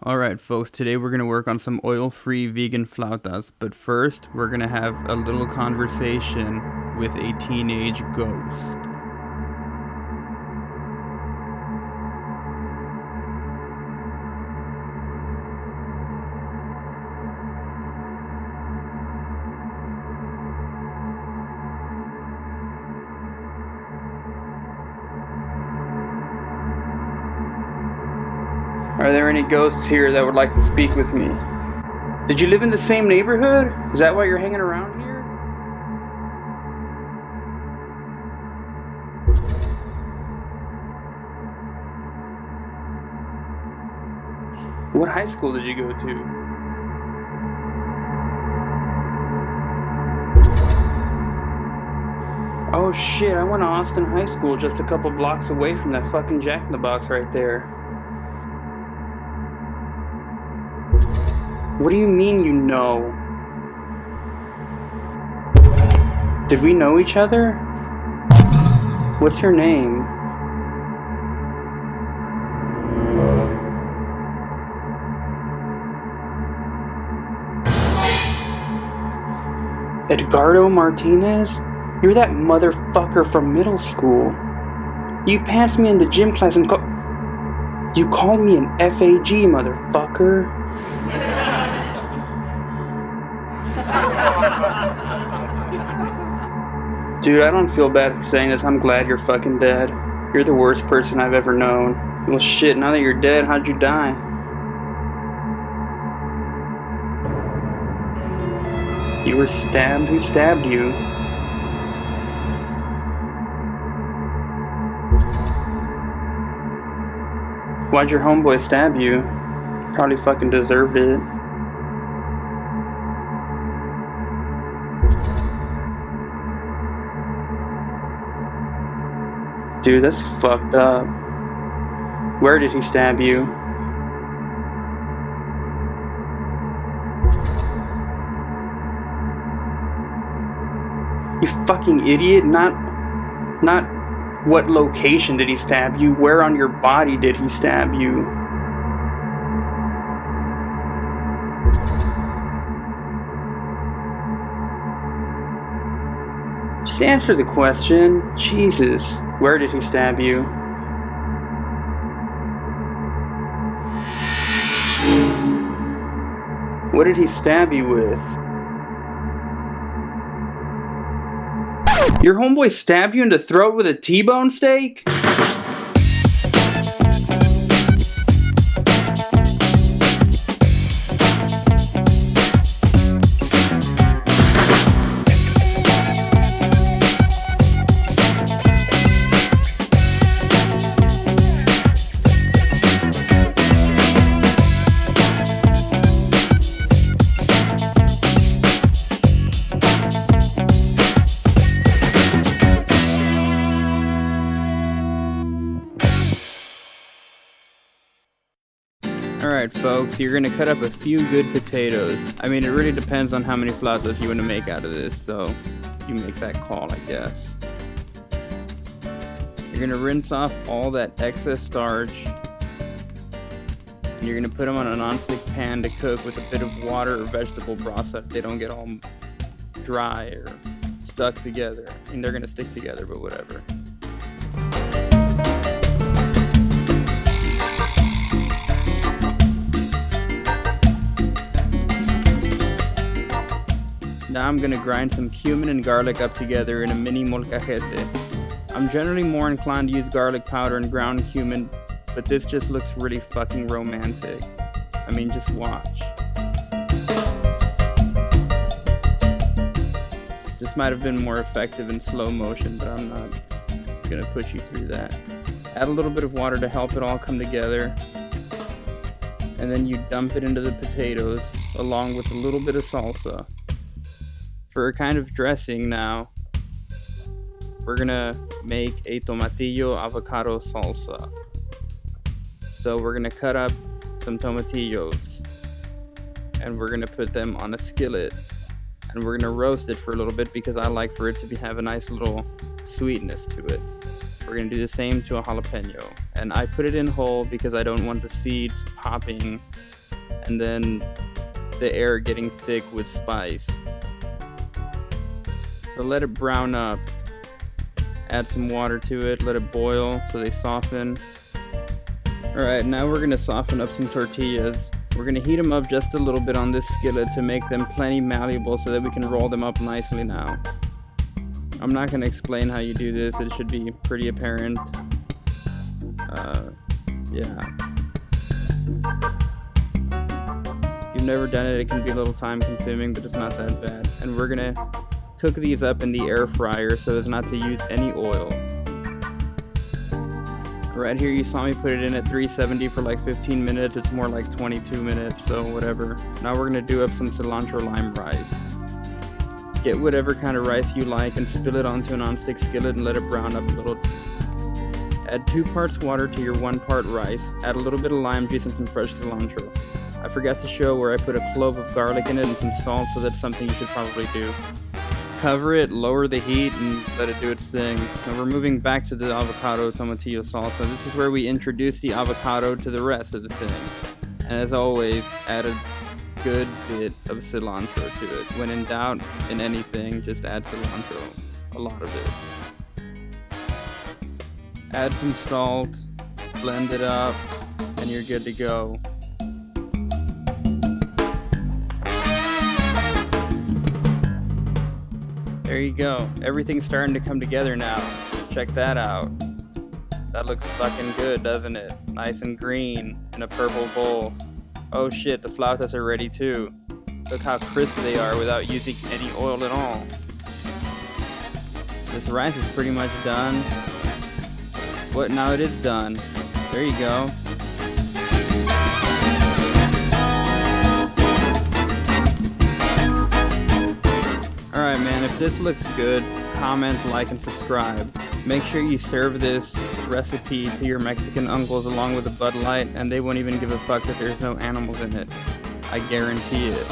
Alright folks, today we're going to work on some oil-free vegan flautas, but first we're going to have a little conversation with a teenage ghost. Are there any ghosts here that would like to speak with me? Did you live in the same neighborhood? Is that why you're hanging around here? What high school did you go to? Oh shit, I went to Austin High School just a couple blocks away from that fucking Jack in the Box right there. What do you mean you know? Did we know each other? What's your name? Edgardo Martinez? You're that motherfucker from middle school. You passed me in the gym class and you called me an FAG, motherfucker. Dude, I don't feel bad for saying this. I'm glad you're fucking dead. You're the worst person I've ever known. Well, shit, now that you're dead, how'd you die? You were stabbed? Who stabbed you? Why'd your homeboy stab you? Probably fucking deserved it. Dude, that's fucked up. Where did he stab you? You fucking idiot. Not what location did he stab you? Where on your body did he stab you? Just answer the question. Jesus. Where did he stab you? What did he stab you with? Your homeboy stabbed you in the throat with a T-bone steak? Alright folks, you're gonna cut up a few good potatoes. I mean, it really depends on how many flautas you want to make out of this, so you make that call, I guess. You're gonna rinse off all that excess starch, and you're gonna put them on a non-stick pan to cook with a bit of water or vegetable broth so that they don't get all dry or stuck together. I mean, they're gonna stick together, but whatever. Now I'm going to grind some cumin and garlic up together in a mini molcajete. I'm generally more inclined to use garlic powder and ground cumin, but this just looks really fucking romantic. I mean, just watch. This might have been more effective in slow motion, but I'm not going to push you through that. Add a little bit of water to help it all come together, and then you dump it into the potatoes along with a little bit of salsa. For a kind of dressing now, we're gonna make a tomatillo avocado salsa. So we're gonna cut up some tomatillos and we're gonna put them on a skillet and we're gonna roast it for a little bit because I like for it to have a nice little sweetness to it. We're gonna do the same to a jalapeno and I put it in whole because I don't want the seeds popping and then the air getting thick with spice. So let it brown up. Add some water to it, let it boil so they soften. Alright, now we're going to soften up some tortillas. We're going to heat them up just a little bit on this skillet to make them plenty malleable so that we can roll them up nicely now. I'm not going to explain how you do this, it should be pretty apparent. Yeah. If you've never done it, it can be a little time consuming, but it's not that bad. And we're going to cook these up in the air fryer so as not to use any oil. Right here you saw me put it in at 370 for like 15 minutes. It's more like 22 minutes, so whatever. Now we're gonna do up some cilantro lime rice. Get whatever kind of rice you like and spill it onto a non-stick skillet and let it brown up a little. Add 2 parts water to your 1 part rice. Add a little bit of lime juice and some fresh cilantro. I forgot to show where I put a clove of garlic in it and some salt, so that's something you should probably do. Cover it, lower the heat, and let it do its thing. Now we're moving back to the avocado-tomatillo salsa. This is where we introduce the avocado to the rest of the thing. And as always, add a good bit of cilantro to it. When in doubt in anything, just add cilantro. A lot of it. Add some salt, blend it up, and you're good to go. There you go. Everything's starting to come together now. Check that out. That looks fucking good, doesn't it? Nice and green in a purple bowl. Oh shit, the flautas are ready too. Look how crisp they are without using any oil at all. This rice is pretty much done. What? Now it is done. There you go. Alright man, if this looks good, comment, like, and subscribe. Make sure you serve this recipe to your Mexican uncles along with a Bud Light, and they won't even give a fuck that there's no animals in it. I guarantee it.